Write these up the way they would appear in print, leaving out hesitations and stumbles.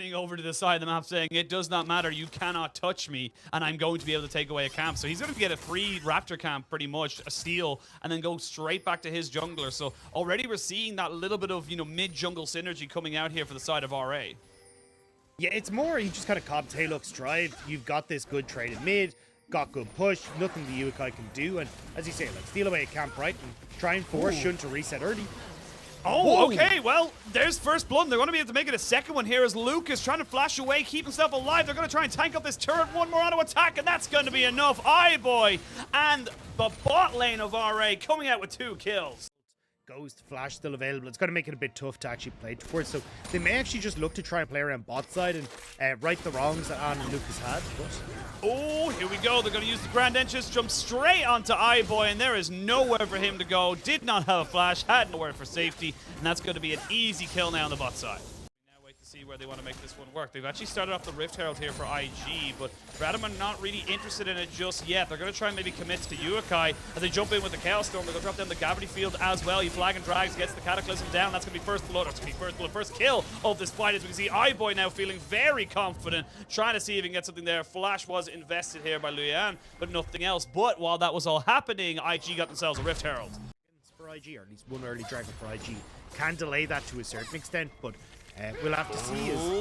running over to the side of the map saying, it does not matter, you cannot touch me, and I'm going to be able to take away a camp. So he's going to get a free Raptor camp, pretty much, a steal, and then go straight back to his jungler. So already we're seeing that little bit of, you know, mid-jungle synergy coming out here for the side of RA. Yeah, it's more, he just kind of cobbed, hey, look, Strive, you've got this good trade in mid, got good push, nothing the Ukai can do, and as you say, like, steal away a camp, right, and try and force Shun to reset early. Oh, Whoa. okay, well, there's first blood. They're going to be able to make it a second one here as Luke is trying to flash away, keep himself alive. They're going to try and tank up this turret. One more auto attack, and that's going to be enough. Boy, and the bot lane of RA coming out with 2 kills. Ghost, Flash still available. It's going to make it a bit tough to actually play towards. So they may actually just look to try and play around bot side and right the wrongs that Ann and Lucas had. But oh, here we go. They're going to use the Grand Entrance, jump straight onto Boy, and there is nowhere for him to go. Did not have a flash, had nowhere for safety, and that's going to be an easy kill now on the bot side. To see where they want to make this one work. They've actually started off the Rift Herald here for IG, but Radam are not really interested in it just yet. They're going to try and maybe commit to Ukai as they jump in with the Chaos Storm. They're going to drop down the Gravity Field as well. He flag and drags, gets the Cataclysm down. That's going to be first blood, or it's going to be first blood, first kill of this fight. As we can see, Boy now feeling very confident, trying to see if he can get something there. Flash was invested here by Luyan, but nothing else. But while that was all happening, IG got themselves a Rift Herald. For IG, or at least one early dragon for IG, can delay that to a certain extent, but we'll have to see.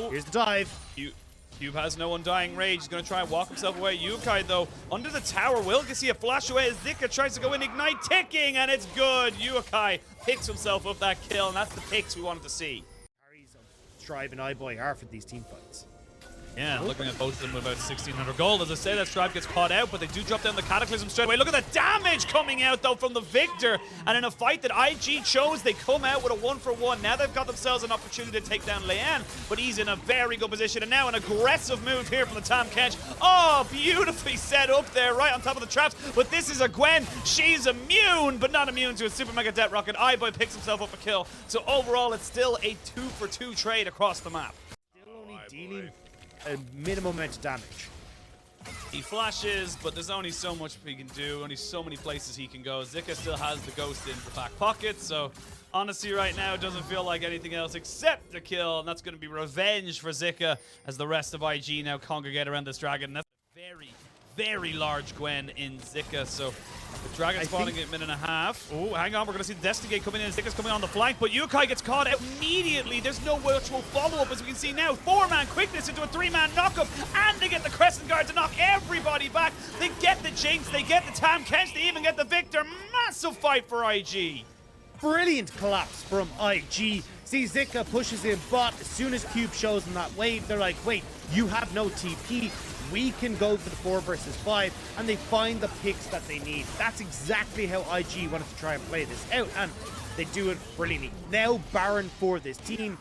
Here's the dive. Cube has no undying rage. He's going to try and walk himself away. Yukai, though, under the tower. Will can see a flash away as Zika tries to go in. Ignite ticking, and it's good. Yukai picks himself up that kill, and that's the picks we wanted to see. Carries of Strive and Boy are for these team fights. Yeah, looking at both of them with about 1,600 gold. As I say, that Strive gets caught out, but they do drop down the Cataclysm straight away. Look at the damage coming out, though, from the Victor. And in a fight that IG chose, they come out with a 1-for-1. Now they've got themselves an opportunity to take down Leanne, but he's in a very good position. And now an aggressive move here from the Tam Kench. Oh, beautifully set up there, right on top of the traps. But this is a Gwen. She's immune, but not immune to a Super Mega Det Rocket. Boy picks himself up a kill. So overall, it's still a 2-for-2 trade across the map. Still only dealing a minimum amount of damage. He flashes, but there's only so much he can do, only so many places he can go. Zika still has the ghost in the back pocket, so honestly right now it doesn't feel like anything else except a kill, and that's going to be revenge for Zika as the rest of IG now congregate around this dragon. That's a very, very large Gwen in Zika, so the dragon spawning at a minute and a half. Oh, hang on, we're going to see the Destiny Gate coming in. Zika's coming on the flank, but Yukai gets caught out immediately. There's no virtual follow-up, as we can see now. 4-man quickness into a 3-man knockup, and they get the Crescent Guard to knock everybody back. They get the Jinx, they get the Tam Kench, they even get the Victor. Massive fight for IG. Brilliant collapse from IG. See, Zika pushes in bot. As soon as Cube shows them that wave, they're like, wait, you have no TP. We can go for the 4 versus 5, and they find the picks that they need. That's exactly how IG wanted to try and play this out, and they do it brilliantly. Now Baron for this team.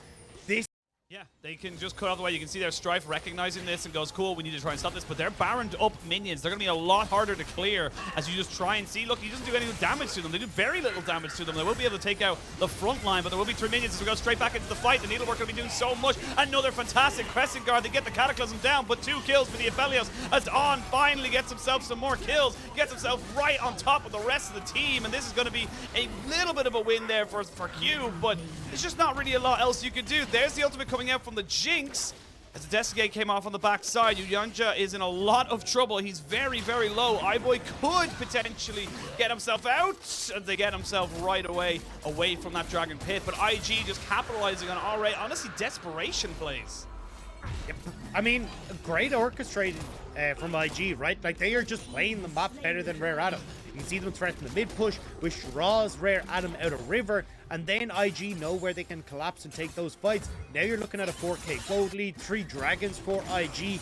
Yeah, they can just cut off the way. You can see their Strife recognizing this and goes, cool, we need to try and stop this. But they're Baroned up minions. They're going to be a lot harder to clear as you just try and see. Look, he doesn't do any damage to them. They do very little damage to them. They will be able to take out the front line, but there will be 3 minions as we go straight back into the fight. The Needlework going to be doing so much. Another fantastic Crescent Guard. They get the Cataclysm down, but 2 kills for the Aphelios as On finally gets himself some more kills. Gets himself right on top of the rest of the team, and this is going to be a little bit of a win there for Cube, but there's just not really a lot else you can do. There's the ultimate coming out from the Jinx. As the Destiny Gate came off on the backside, Yuyanja is in a lot of trouble. He's very, very low. Boy could potentially get himself out, and they get himself right away from that Dragon Pit. But IG just capitalizing on RA. Honestly, desperation plays. Yep. I mean, great orchestrated from IG, right? Like, they are just playing the map better than Rare Adam. You can see them threaten the mid push, which draws Rare Adam out of River, and then IG know where they can collapse and take those fights. Now you're looking at a 4k gold lead, 3 dragons for IG.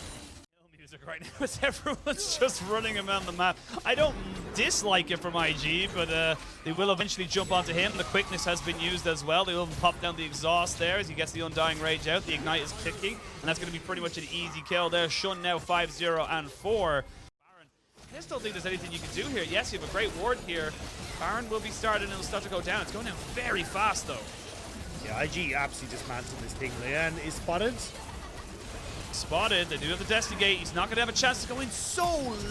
Music right now as everyone's just running around the map. I don't dislike it from IG, but they will eventually jump onto him. The quickness has been used as well. They will pop down the exhaust there as he gets the Undying Rage out. The Ignite is kicking, and that's going to be pretty much an easy kill there. Shun now 5-0 and 4. I just don't think there's anything you can do here. Yes, you have a great ward here. Baron will be started and it'll start to go down. It's going down very fast, though. Yeah, IG absolutely dismantled this thing. Leanne is spotted. spotted. They do have the Destiny Gate. He's not going to have a chance to go in so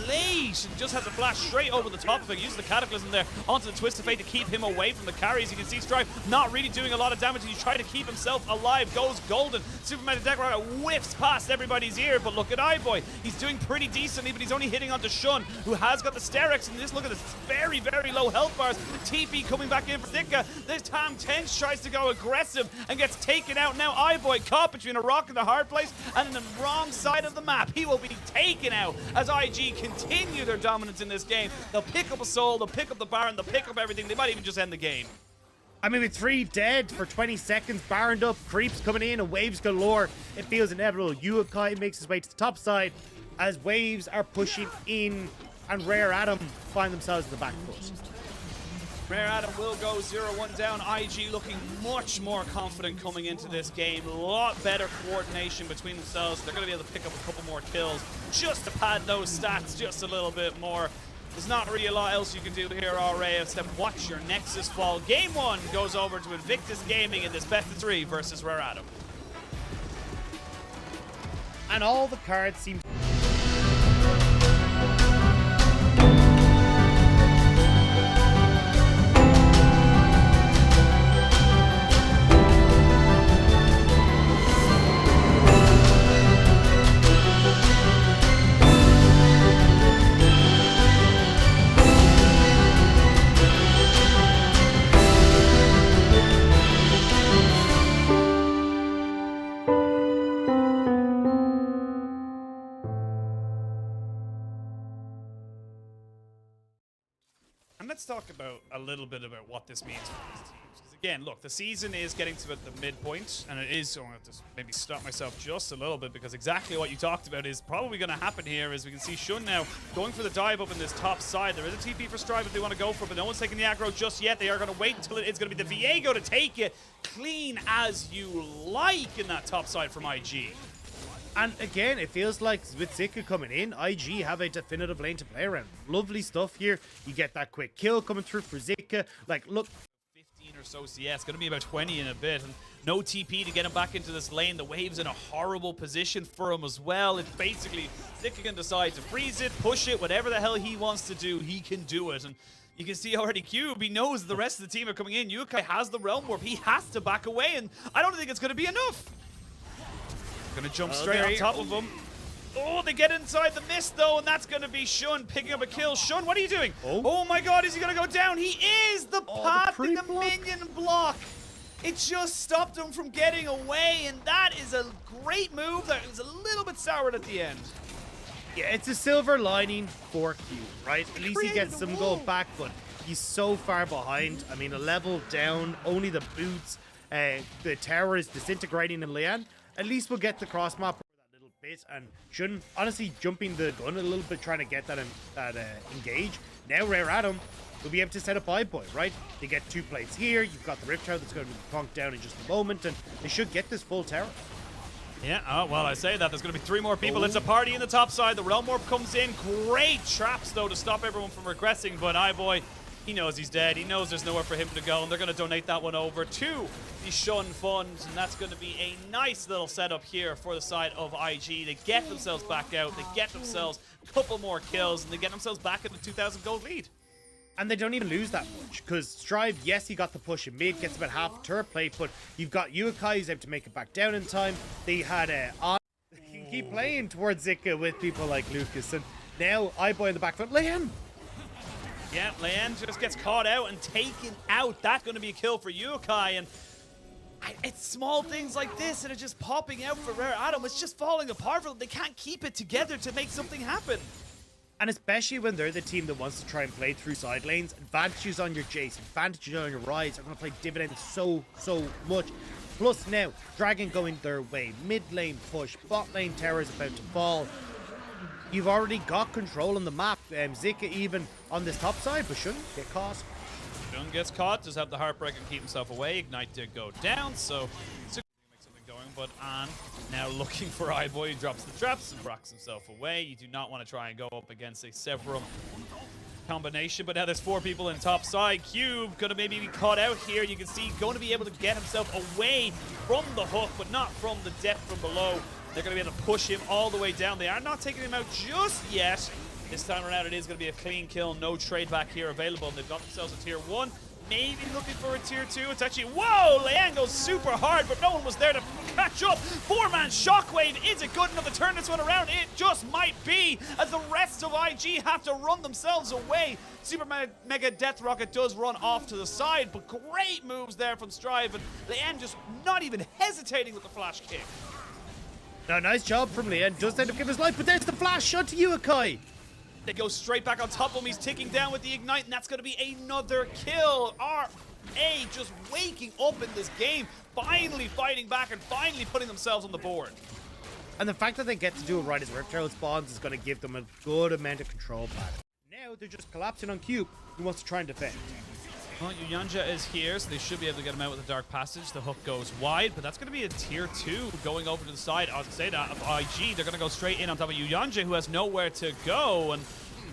late. And just has a flash straight over the top of it. Uses the Cataclysm there onto the Twist of Fate to keep him away from the carries. You can see Strife not really doing a lot of damage. He's trying to keep himself alive. Goes golden. Superman Deck Rider whiffs past everybody's ear. But look at iBoy. He's doing pretty decently, but he's only hitting onto Shun, who has got the Sterex. And just look at this very, very low health bars. TP coming back in for Zika. This time Tench tries to go aggressive and gets taken out. Now iBoy caught between a rock and a hard place and in the wrong side of the map. He will be taken out as IG continue their dominance in this game. They'll pick up a soul, they'll pick up the Baron, they'll pick up everything. They might even just end the game. I mean, with 3 dead for 20 seconds, Baroned up, creeps coming in, and waves galore. It feels inevitable. Yukai makes his way to the top side as waves are pushing in, and Rare Adam find themselves in the back foot. Rare Adam will go 0-1 down. IG looking much more confident coming into this game. A lot better coordination between themselves. They're going to be able to pick up a couple more kills just to pad those stats just a little bit more. There's not really a lot else you can do here, RA, except watch your Nexus fall. Game 1 goes over to Invictus Gaming in this best of 3 versus Rare Adam. And all the cards seem... And let's talk about a little bit about what this means for these teams. Because again, look, the season is getting to the midpoint, and it is, so I'm going to have to maybe stop myself just a little bit, because exactly what you talked about is probably going to happen here, as we can see Shun now going for the dive up in this top side. There is a TP for Strive if they want to go for it, but no one's taking the aggro just yet. They are going to wait until it's going to be the Viego to take it clean as you like in that top side from IG. And again, it feels like with Zika coming in, IG have a definitive lane to play around. Lovely stuff here. You get that quick kill coming through for Zika. Like, look. 15 or so CS, going to be about 20 in a bit. And no TP to get him back into this lane. The wave's in a horrible position for him as well. It's basically, Zika can decide to freeze it, push it, whatever the hell he wants to do, he can do it. And you can see already Cube, he knows the rest of the team are coming in. Yukai has the Realm Warp. He has to back away, and I don't think it's going to be enough. Gonna jump straight on top of him. Oh, they get inside the mist though, and that's gonna be Shun picking up a kill. Shun, what are you doing? Oh my god, is he gonna go down? He is! The path in the minion block. It just stopped him from getting away, and that is a great move. That was a little bit soured at the end. Yeah, it's a silver lining for Q, right? At least he gets some gold back, but he's so far behind. I mean, a level down, only the boots, the tower is disintegrating in Lian. At least we'll get the cross map that little bit, and Shun honestly jumping the gun a little bit, trying to get that engage. Now Rare Adam will be able to set up iBoy, right? They get 2 plates here. You've got the Rift Tower that's going to be conked down in just a moment, and they should get this full tower. Yeah, well, I say that. There's going to be 3 more people. It's a party in the top side. The Realm Warp comes in. Great traps, though, to stop everyone from regressing, but iBoy, he knows he's dead. He knows there's nowhere for him to go, and they're going to donate that one over to the Shun Fund, and that's going to be a nice little setup here for the side of IG. They get themselves back out. They get themselves a couple more kills, and they get themselves back in the 2,000 gold lead. And they don't even lose that much, because Strive, yes, he got the push in mid, gets about half a turret plate, but you've got Yukai who's able to make it back down in time. They had on. You can keep playing towards Zika with people like Lucas, and now iBoy in the back foot. Liam! Yeah, Lian just gets caught out and taken out. That's going to be a kill for Yukai, and it's small things like this that are just popping out for Rare Adam. It's just falling apart for them. They can't keep it together to make something happen. And especially when they're the team that wants to try and play through side lanes, advantages on your Jace, advantages on your Ryze are going to play dividends so much. Plus now, Dragon going their way, mid lane push, bot lane tower is about to fall. You've already got control on the map. Zika even on this top side, but shouldn't get caught. Shun gets caught, does have the Heartbreaker to keep himself away. Ignite did go down, so Zika make something going, but An now looking for iBoy, who drops the traps and rocks himself away. You do not want to try and go up against a Severum combination, but now there's 4 people in top side. Cube gonna maybe be caught out here. You can see going to be able to get himself away from the hook, but not from the depth from below. They're going to be able to push him all the way down. They are not taking him out just yet. This time around, it is going to be a clean kill. No trade back here available. And they've got themselves a tier 1. Maybe looking for a tier 2. It's actually, whoa! Leanne goes super hard, but no one was there to catch up. 4-man Shockwave. Is it good enough to turn this one around? It just might be, as the rest of IG have to run themselves away. Super Mega Death Rocket does run off to the side, but great moves there from Strive. And Leanne just not even hesitating with the flash kick. No, nice job from Leanne. Does end up giving his life, but there's the flash shot to Ukai. They go straight back on top of him. He's ticking down with the Ignite, and that's going to be another kill. RA just waking up in this game, finally fighting back and finally putting themselves on the board. And the fact that they get to do it right as Rift Herald spawns is going to give them a good amount of control back. Now they're just collapsing on Cube, who wants to try and defend. Well, Yuyanja is here, so they should be able to get him out with the Dark Passage. The hook goes wide, but that's going to be a tier 2 going over to the side. I was going to say that of IG. They're going to go straight in on top of Yuyanja, who has nowhere to go. And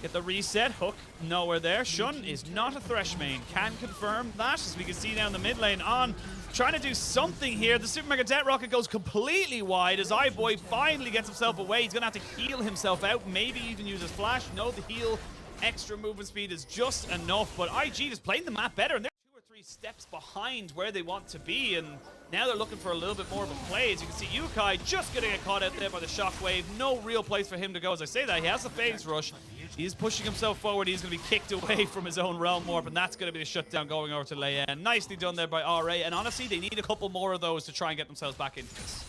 get the reset. Hook nowhere there. Shun is not a Thresh main. Can confirm that, as we can see now in the mid lane. On trying to do something here. The Super Mega Death Rocket goes completely wide as iBoy finally gets himself away. He's going to have to heal himself out. Maybe even use his flash. No, the heal. Extra movement speed is just enough, but IG is playing the map better, and they're 2 or 3 steps behind where they want to be, and now they're looking for a little bit more of a play. As you can see, Ukai just going to get caught out there by the Shockwave. No real place for him to go. As I say that, he has the phase rush. He's pushing himself forward. He's going to be kicked away from his own realm warp, and that's going to be the shutdown going over to Leanne. Nicely done there by RA, and honestly, they need a couple more of those to try and get themselves back into this.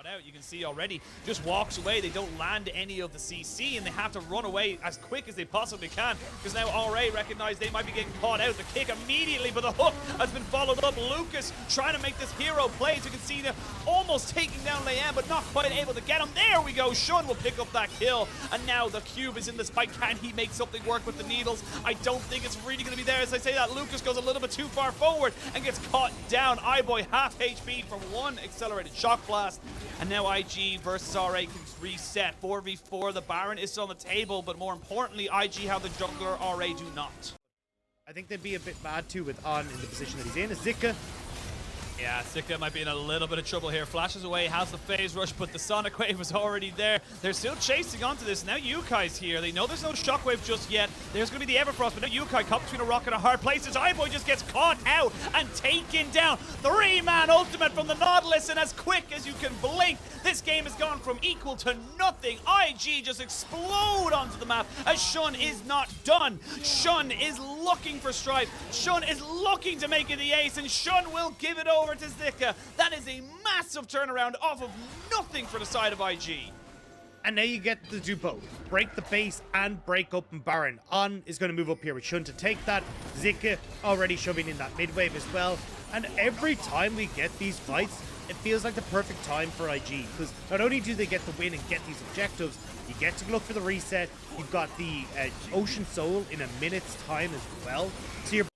Out. You can see already just walks away. They don't land any of the CC, and they have to run away as quick as they possibly can, because now RA recognize they might be getting caught out. The kick immediately, but the hook has been followed up. Lucas trying to make this hero play. As you can see, they're almost taking down Leanne, but not quite able to get him. There we go. Shun will pick up that kill, and now the cube is in this fight. Can he make something work with the needles? I don't think it's really going to be there. As I say that, Lucas goes a little bit too far forward and gets caught down. iBoy half HP from 1 accelerated shock blast. And now IG versus RA can reset. 4v4, the Baron is on the table, but more importantly, IG have the jungler, RA do not. I think they'd be a bit bad too with On in the position that he's in. Zika. Yeah, Zika might be in a little bit of trouble here. Flashes away, has the phase rush, but the Sonic Wave was already there. They're still chasing onto this. Now Yukai's here. They know there's no Shockwave just yet. There's going to be the Everfrost, but now Yukai caught between a rock and a hard place. As iBoy just gets caught out and taken down. 3-man ultimate from the Nautilus, and as quick as you can blink, this game has gone from equal to nothing. IG just explode onto the map as Shun is not done. Shun is looking for Strife. Shun is looking to make it the ace, and Shun will give it over to Zika. That is a massive turnaround off of nothing for the side of IG. And now you get to do both. Break the base and break open Baron. On is going to move up here with Shun to take that. Zika already shoving in that mid wave as well. And every time we get these fights, it feels like the perfect time for IG, because not only do they get the win and get these objectives, you get to look for the reset. You've got the Ocean Soul in a minute's time as well. So you're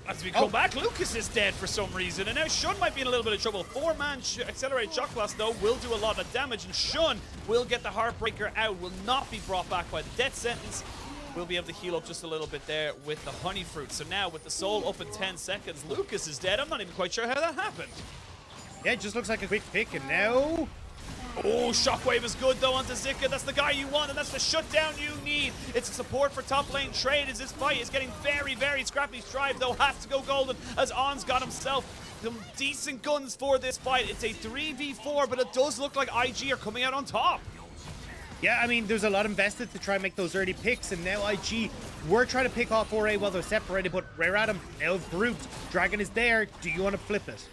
as we come back, Lucas is dead for some reason, and now Shun might be in a little bit of trouble. 4-man accelerated shock blast, though, will do a lot of damage, and Shun will get the Heartbreaker out, will not be brought back by the death sentence. We'll be able to heal up just a little bit there with the Honey Fruit. So now, with the soul up in 10 seconds, Lucas is dead. I'm not even quite sure how that happened. Yeah, it just looks like a quick pick, and now... Oh, Shockwave is good, though, onto Zika. That's the guy you want, and that's the shutdown you need. It's a support for top lane trade, as this fight is getting very, very scrappy. Strive, though, has to go golden, as On's got himself some decent guns for this fight. It's a 3v4, but it does look like IG are coming out on top. Yeah, I mean, there's a lot invested to try and make those early picks, and now IG were trying to pick off 4A while they're separated, but Rare Adam, now Brute. Dragon is there. Do you want to flip it?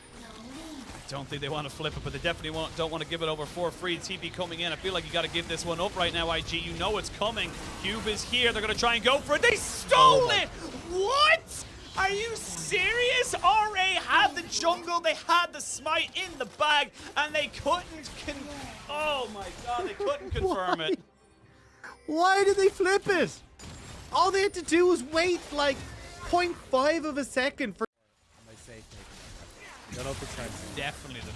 Don't think they want to flip it, but they definitely don't want to give it over for free. TP coming in. I feel like you got to give this one up right now, IG. You know it's coming. Cube is here. They're going to try and go for it. They stole it! What? Are you serious? RA had the jungle. They had the smite in the bag, and they couldn't oh my god, they couldn't confirm it. Why did they flip it? All they had to do was wait like 0.5 of a second for... Don't know if it's fancy. Definitely the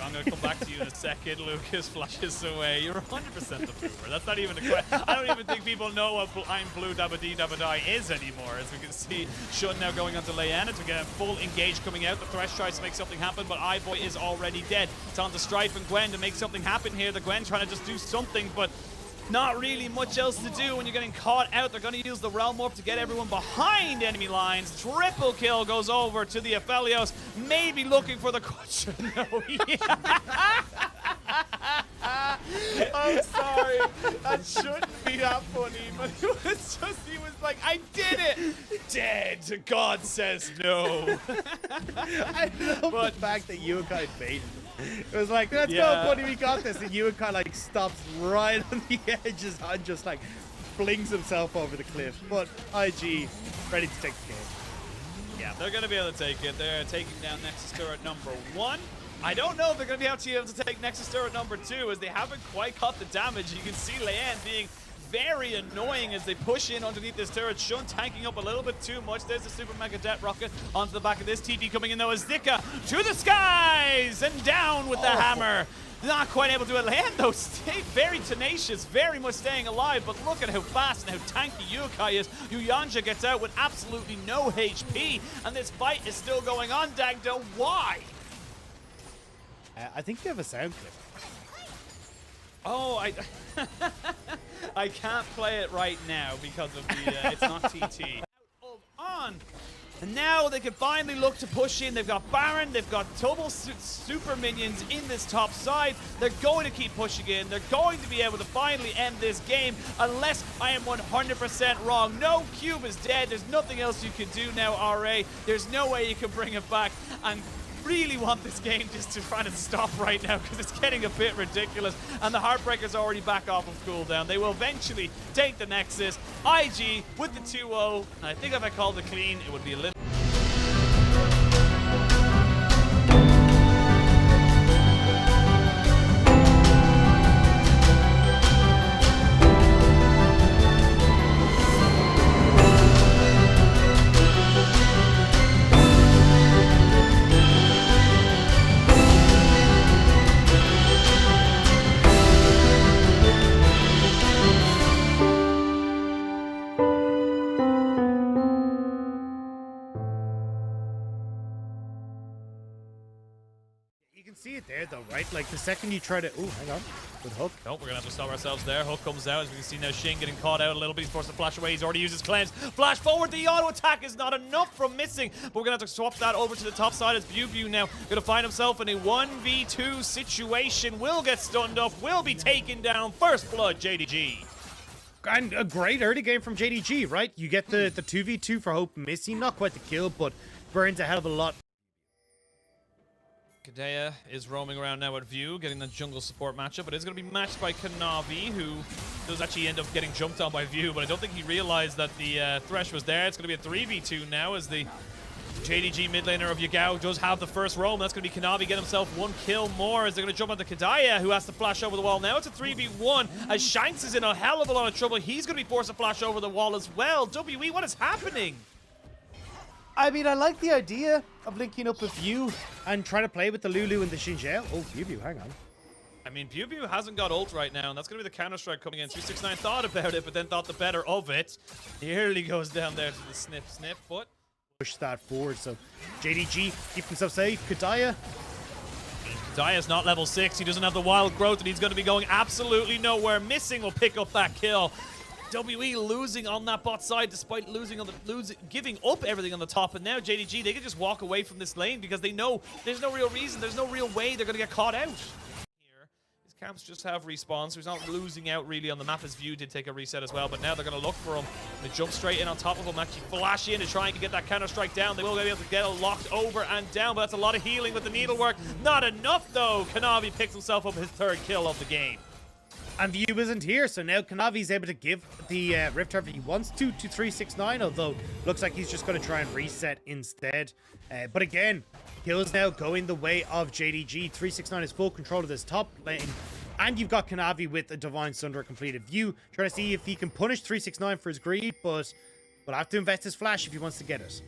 I'm going to come back to you in a second. Lucas flashes away. You're 100% the Boomer. That's not even a question. I don't even think people know what I'm Blue Dabba Dee Dabba Die is anymore. As we can see, Shun now going onto Leanne. As we get a full engage coming out. The Thresh tries to make something happen, but iBoy is already dead. It's on to Strife and Gwen to make something happen here. The Gwen trying to just do something, but not really much else to do when you're getting caught out. They're going to use the Realm Warp to get everyone behind enemy lines. Triple kill goes over to the Aphelios. Maybe looking for the question. No, I'm sorry. That shouldn't be that funny, but it was just, he was like, I did it. Dead. God says no. I love the fact that Yukai baited him. It was like, let's go, buddy, we got this. And Yukai like stops right on the edges and just like flings himself over the cliff. But IG ready to take the game. Yeah, they're going to be able to take it. They're taking down Nexus turret number 1. I don't know if they're going to be able to take Nexus turret number 2 as they haven't quite caught the damage. You can see Leanne being very annoying as they push in underneath this turret. Shun tanking up a little bit too much. There's the Super Mega Death Rocket onto the back of this. TT coming in though as Zika to the skies and down with the hammer. Not quite able to land though. Stay very tenacious, very much staying alive, but look at how fast and how tanky Yukai is. Yuyanja gets out with absolutely no HP, and this fight is still going on. Dagdo, why? I think you have a sound clip. Oh, I can't play it right now because of the it's not TT. On. And now they can finally look to push in. They've got Baron, they've got double super minions in this top side. They're going to keep pushing in. They're going to be able to finally end this game unless I am 100% wrong. No, Cube is dead. There's nothing else you can do now, RA. There's no way you can bring it back. And really want this game just to try to stop right now because it's getting a bit ridiculous and the Heartbreaker's already back off of cooldown. They will eventually take the Nexus. IG with the 2-0, and I think if I called it clean, it would be a little... See it there though, right? Like the second you try to, oh, hang on, good hook. Nope, we're gonna have to stop ourselves there. Hook comes out, as we can see now Shin getting caught out a little bit. He's forced to flash away. He's already used his cleanse. Flash forward, the auto attack is not enough from missing, but we're gonna have to swap that over to the top side as Bew now gonna find himself in a 1v2 situation. Will get stunned up, will be taken down. First blood, JDG. And a great early game from JDG, right? You get the 2v2 for Hope missing, not quite the kill, but burns a hell of a lot. Kadea is roaming around now at View, getting the jungle support matchup, but it's going to be matched by Kanavi, who does actually end up getting jumped on by View, but I don't think he realized that the Thresh was there. It's going to be a 3v2 now as the JDG mid laner of Yagao does have the first roam. That's going to be Kanavi get himself 1 kill more as they're going to jump onto Kadea, who has to flash over the wall. Now it's a 3v1 as Shanks is in a hell of a lot of trouble. He's going to be forced to flash over the wall as well. WE, what is happening? I mean, I like the idea of linking up with View and trying to play with the Lulu and the Xingqiao. Oh, Bew, hang on. I mean, Bew hasn't got ult right now, and that's going to be the Counter-Strike coming in. 369 thought about it, but then thought the better of it. He nearly goes down there to the snip, but... push that forward, so JDG keep himself safe. Kadea. Kadea's not level 6. He doesn't have the wild growth, and he's going to be going absolutely nowhere. Missing will pick up that kill. WE losing on that bot side despite giving up everything on the top, and now JDG, they can just walk away from this lane because they know there's no real reason, there's no real way they're going to get caught out. Here, his camps just have respawns, so he's not losing out really on the map. His View did take a reset as well, but now they're going to look for him. They jump straight in on top of him, actually flash in to try and get that Counter-Strike down. They will be able to get it locked over and down, but that's a lot of healing with the needlework. Not enough though. Kanavi picks himself up his 3rd kill of the game. And View isn't here, so now Kanavi's able to give the Rift Herb he wants to 369, although looks like he's just going to try and reset instead. But again, kills now going the way of JDG. 369 is full control of this top lane, and you've got Kanavi with a Divine Sunder completed. View trying to see if he can punish 369 for his greed, but will have to invest his flash if he wants to get it.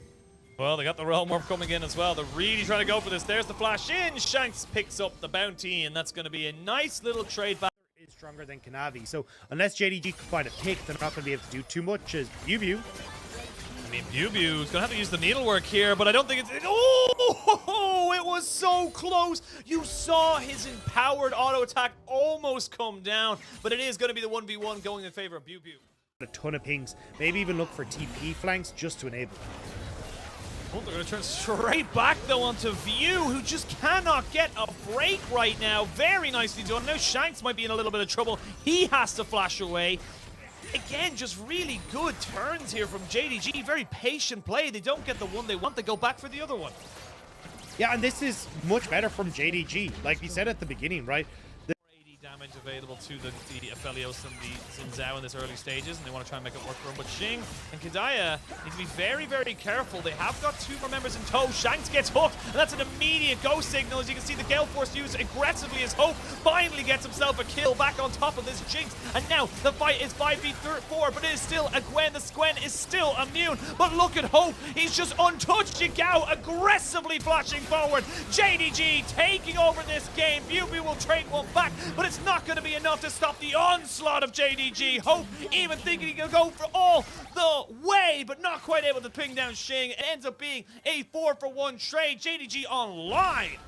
Well, they got the Realm Warp coming in as well. They're really trying to go for this. There's the flash in. Shanks picks up the bounty, and that's going to be a nice little trade back. Is stronger than Kanavi, so unless JDG can find a pick, they're not going to be able to do too much as BuBu. I mean, BuBu's gonna have to use the needlework here, but I don't think it's. Oh, it was so close. You saw his empowered auto attack almost come down, but it is gonna be the 1v1 going in favor of BuBu. A ton of pings, maybe even look for TP flanks just to enable. Oh, they're gonna turn straight back though onto View, who just cannot get a break right now. Very nicely done. Now Shanks might be in a little bit of trouble. He has to flash away. Again, just really good turns here from JDG. Very patient play. They don't get the one they want. They go back for the other one. Yeah, and this is much better from JDG. Like we said at the beginning, right? 80 damage available to the Aphelios and the Xin Zhao in this early stages, and they want to try and make it work for him. But Xing and Kadaya need to be very, very careful. They have got 2 more members in tow. Shanks gets hooked, and that's an immediate go signal. As you can see, the Gale Force used aggressively as Hope finally gets himself a kill back on top of this Jinx. And now the fight is 5v4, but it is still a Gwen. The Gwen is still immune. But look at Hope. He's just untouched. Jigao aggressively flashing forward. JDG taking over this game. BuBu will trade one back, but it's not going to be enough to stop the onslaught of JDG. Hope even thinking he can go for all the way, but not quite able to ping down Xing. It ends up being a 4-for-1 trade. JDG online.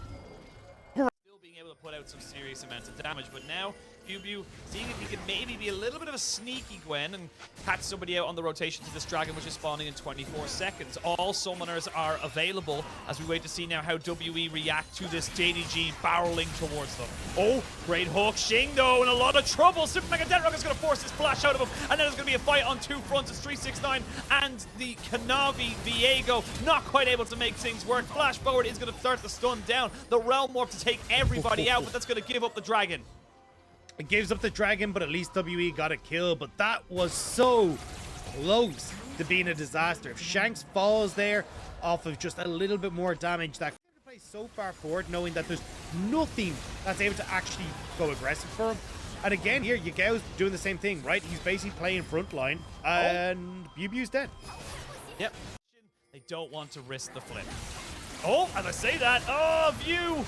Still being able to put out some serious amounts of damage, but now BuBu seeing if he can maybe be a little bit of a sneaky Gwen and catch somebody out on the rotation to this dragon, which is spawning in 24 seconds. All summoners are available as we wait to see now how WE react to this JDG barreling towards them. Oh, great hook. Xing, though, in a lot of trouble. Super Mega Deathrock is going to force this flash out of him, and then there's going to be a fight on 2 fronts. It's 369 and the Kanavi Viego not quite able to make things work. Flash forward is going to start the stun down. The Realm Warp to take everybody out, but that's going to give up the dragon. It gives up the dragon, but at least WE got a kill. But that was so close to being a disaster. If Shanks falls there off of just a little bit more damage, that plays so far forward, knowing that there's nothing that's able to actually go aggressive for him. And again, here, Yigao's doing the same thing, right? He's basically playing frontline, and BuBu's dead. Yep. They don't want to risk the flip. Oh, as I say that, oh, View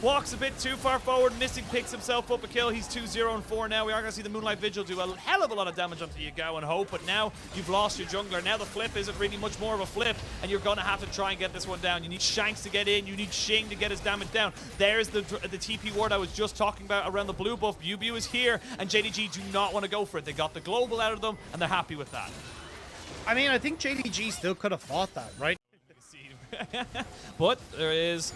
walks a bit too far forward. Missing picks himself up a kill. He's 2-0-4 now. We are going to see the Moonlight Vigil do a hell of a lot of damage onto Yagao and Hope, but now you've lost your jungler. Now the flip isn't really much more of a flip, and you're going to have to try and get this one down. You need Shanks to get in. You need Xing to get his damage down. There's the TP ward I was just talking about around the blue buff. BuBu is here, and JDG do not want to go for it. They got the global out of them, and they're happy with that. I mean, I think JDG still could have fought that, right? But there is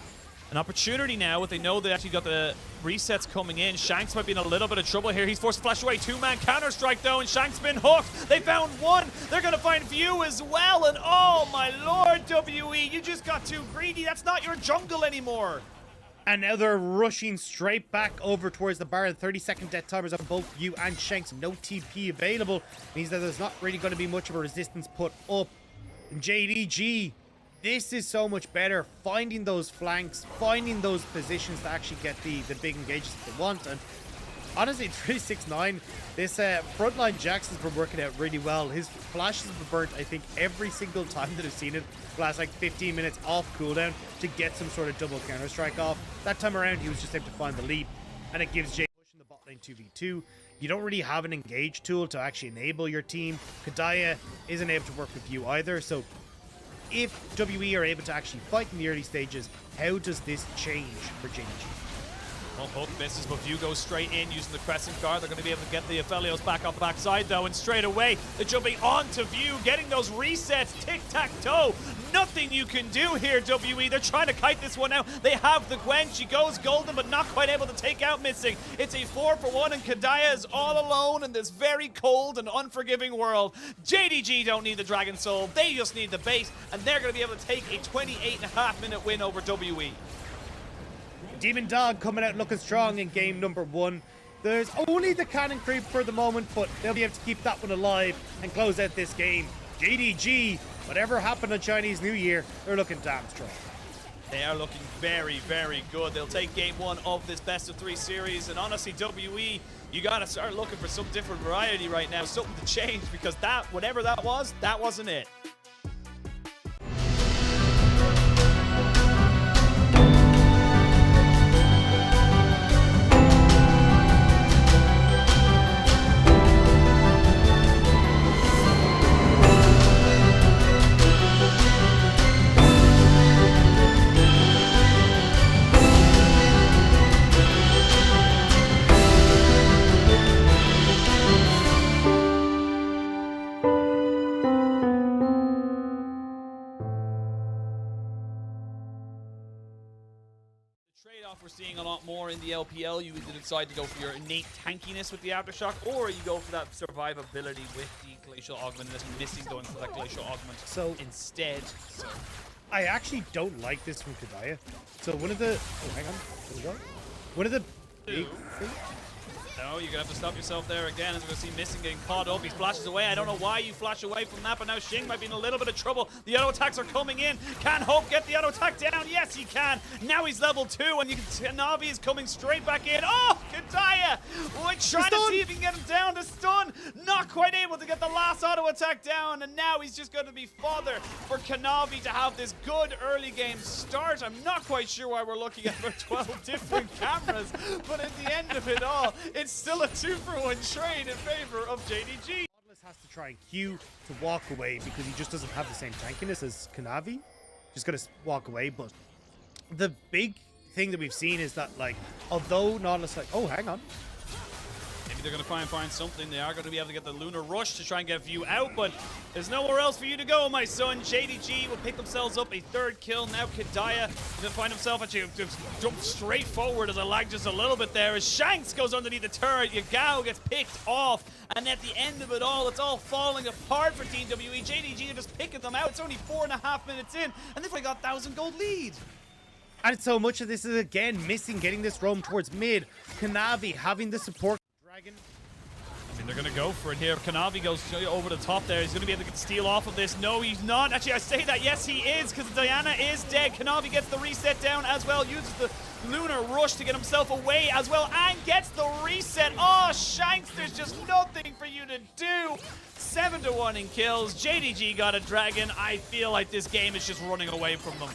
an opportunity now. They know they actually got the resets coming in. Shanks might be in a little bit of trouble here. He's forced to flash away. 2-man counter-strike, though, and Shanks been hooked. They found one. They're going to find View as well, and oh, my lord, WE, you just got too greedy. That's not your jungle anymore. And now they're rushing straight back over towards the bar. The 30-second death timers on both View and Shanks. No TP available. Means that there's not really going to be much of a resistance put up. And JDG, this is so much better. Finding those flanks, finding those positions to actually get the big engages that they want. And honestly, 369, this frontline Jax has been working out really well. His flashes have been burnt, I think, every single time that I've seen it. Last like 15 minutes off cooldown to get some sort of double counter strike off. That time around, he was just able to find the leap, and it gives Jay pushing the bot lane 2v2. You don't really have an engage tool to actually enable your team. Kadaya isn't able to work with you either, so if WE are able to actually fight in the early stages, how does this change for JDG? Well, Hook misses, but View goes straight in using the Crescent Guard. They're going to be able to get the Aphelios back off the backside, though, and straight away, they're jumping onto View, getting those resets, tic-tac-toe. Nothing you can do here, WE. They're trying to kite this one out. They have the Gwen. She goes golden, but not quite able to take out Missing. It's a 4-for-1, and Kadaya is all alone in this very cold and unforgiving world. JDG don't need the Dragon Soul. They just need the base, and they're going to be able to take a 28.5-minute win over WE. Demon Dog coming out looking strong in game number 1. There's only the cannon creep for the moment, but they'll be able to keep that one alive and close out this game. JDG, whatever happened on Chinese New Year, they're looking damn strong. They are looking very, very good. They'll take game 1 of this best-of-3 series, and honestly, WE, you gotta start looking for some different variety right now, something to change, because that, whatever that wasn't it. Trade-off we're seeing a lot more in the LPL. You either decide to go for your innate tankiness with the Aftershock, or you go for that survivability with the Glacial Augment, and that's missing going for that Glacial Augment So instead. So I actually don't like this from Kadaya. So one of the... Oh, hang on. There we go. One of the big... No, you're going to have to stop yourself there again, as we're going to see Missing getting caught up. He flashes away. I don't know why you flash away from that, but now Xing might be in a little bit of trouble. The auto attacks are coming in. Can Hope get the auto attack down? Yes, he can. Now he's level 2, and you can see Navi is coming straight back in. Oh, Kadaya! We're trying to see if he can get him down to stun. Not quite able to get the last auto attack down, and now he's just going to be fodder for Kanavi to have this good early game start. I'm not quite sure why we're looking at about 12 different cameras, but at the end of it all, it's still a 2-for-1 trade in favor of JDG. Nautilus has to try and Q to walk away because he just doesn't have the same tankiness as Kanavi. Just gotta walk away, but the big thing that we've seen is that, like, although Nautilus, like, oh, hang on. Maybe they're going to try and find something. They are going to be able to get the Lunar Rush to try and get View out, but there's nowhere else for you to go, my son. JDG will pick themselves up a 3rd kill. Now Kadaya will find himself actually just jump straight forward as I lag just a little bit there. As Shanks goes underneath the turret, Yagao gets picked off, and at the end of it all, it's all falling apart for Team WE. JDG are just picking them out. It's only 4.5 minutes in, and they've only got 1,000 gold lead. And so much of this is, again, missing getting this roam towards mid. Kanavi having the support. Dragon. I mean, they're going to go for it here. Kanavi goes over the top there. He's going to be able to steal off of this. No, he's not. Actually, I say that. Yes, he is, because Diana is dead. Kanavi gets the reset down as well. Uses the Lunar Rush to get himself away as well, and gets the reset. Oh, Shanks, there's just nothing for you to do. 7-1 in kills. JDG got a Dragon. I feel like this game is just running away from them.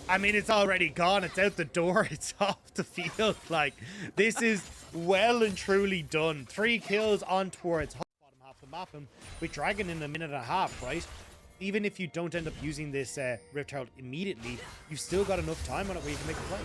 I mean, it's already gone. It's out the door. It's off the field. Like, this is well and truly done. 3 kills on towards bottom half the map, and with Dragon in a minute and a half, right? Even if you don't end up using this Rift Herald immediately, you've still got enough time on it where you can make a play.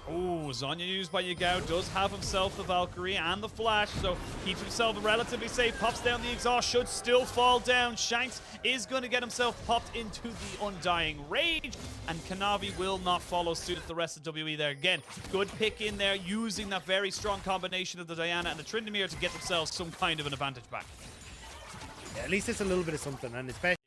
Oh, Zonya used by Yagao does have himself the Valkyrie and the Flash, so keeps himself relatively safe. Pops down the exhaust, should still fall down. Shanks is going to get himself popped into the Undying Rage, and Kanavi will not follow suit with the rest of WE there. Again, good pick in there, using that very strong combination of the Diana and the Tryndamere to get themselves some kind of an advantage back. Yeah, at least it's a little bit of something, and especially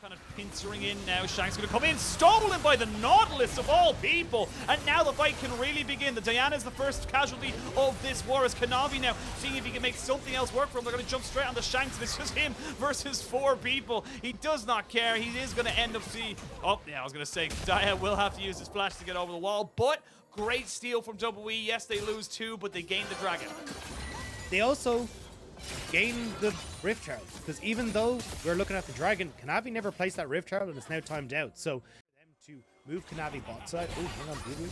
kind of pincering in now. Shank's going to come in, stolen by the Nautilus of all people, and now the fight can really begin. The Diana is the first casualty of this war, as Kanavi now seeing if he can make something else work for him. They're going to jump straight on the Shanks, and it's just him versus 4 people. He does not care. He is going to end up oh yeah, I was going to say Dia will have to use his flash to get over the wall, but great steal from WE. Yes, they lose 2, but they gain the Dragon. they also gain the Rift Herald, because even though we're looking at the Dragon, Kanavi never placed that Rift Herald, and it's now timed out. So for them to move Kanavi bot side. Oh, hang on, Blue.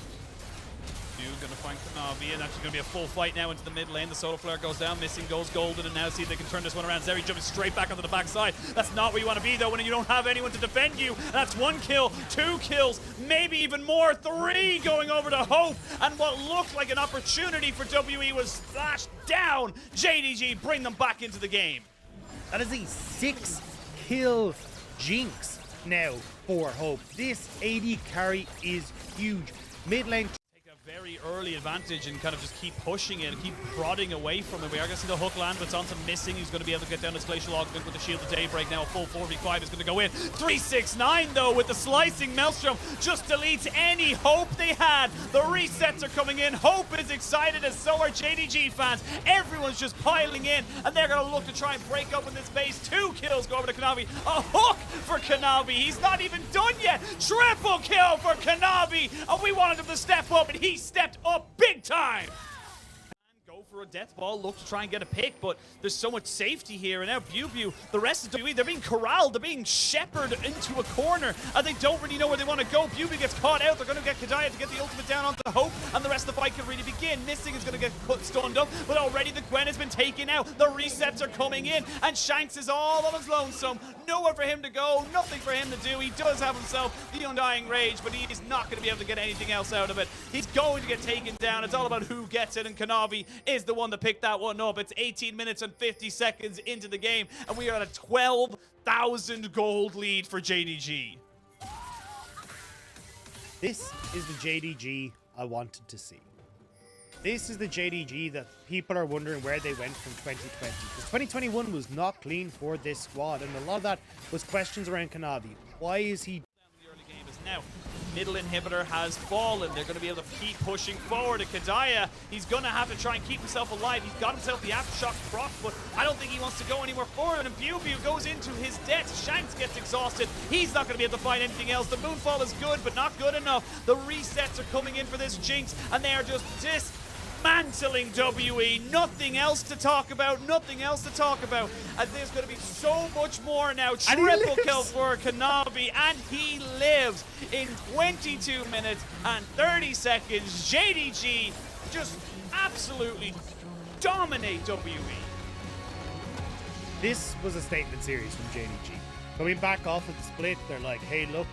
Going to find Kanavi, and actually going to be a full fight now into the mid lane. The Solar Flare goes down, Missing goes golden, and now see if they can turn this one around. Zeri jumping straight back onto the backside. That's not where you want to be, though, when you don't have anyone to defend you. That's 1 kill, 2 kills, maybe even more. 3 going over to Hope, and what looked like an opportunity for WE was slashed down. JDG bring them back into the game. That is a 6-kill jinx now for Hope. This AD carry is huge. Mid lane. Very early advantage and kind of just keep pushing it and keep prodding away from it. We are going to see the hook land, but it's onto Missing. He's going to be able to get down his Glacial Augment with the Shield of Daybreak. Now a full 4v5 is going to go in. 369 though with the slicing Maelstrom just deletes any hope they had. The resets are coming in. Hope is excited, as so are JDG fans. Everyone's just piling in, and they're going to look to try and break open this base. 2 kills go over to Kanavi. A hook for Kanavi. He's not even done yet. Triple kill for Kanavi, and we wanted him to step up, and he stepped up big time. Go for a death ball, look to try and get a pick, but there's so much safety here, and now Bew, the rest of WE, they're being corralled, they're being shepherded into a corner, and they don't really know where they want to go. Bew gets caught out, they're going to get Kadaya to get the ultimate down onto Hope, and the rest of the fight can really begin. Missing is going to get stunned up, but already the Gwen has been taken out, the resets are coming in, and Shanks is all on his lonesome. Nowhere for him to go, nothing for him to do. He does have himself the Undying Rage, but he is not going to be able to get anything else out of it. He's going to get taken down. It's all about who gets it, and Kanavi is the one to pick that one up. It's 18 minutes and 50 seconds into the game, and we are at a 12,000 gold lead for JDG. This is the JDG I wanted to see. This is the JDG that people are wondering where they went from 2020. Because 2021 was not clean for this squad, and a lot of that was questions around Kanavi. Why is he... The early game is now. Middle inhibitor has fallen. They're going to be able to keep pushing forward. Kadaya, he's going to have to try and keep himself alive. He's got himself the aftershock proc, but I don't think he wants to go anywhere forward. And Pew goes into his death. Shanks gets exhausted. He's not going to be able to find anything else. The Moonfall is good, but not good enough. The resets are coming in for this Jinx, and they are just dismantling WE. Nothing else to talk about. Nothing else to talk about. And there's going to be so much more now. Triple kill for Kanavi, and he lives in 22 minutes and 30 seconds. JDG just absolutely dominate WE. This was a statement series from JDG. Coming back off of the split, they're like, hey, look,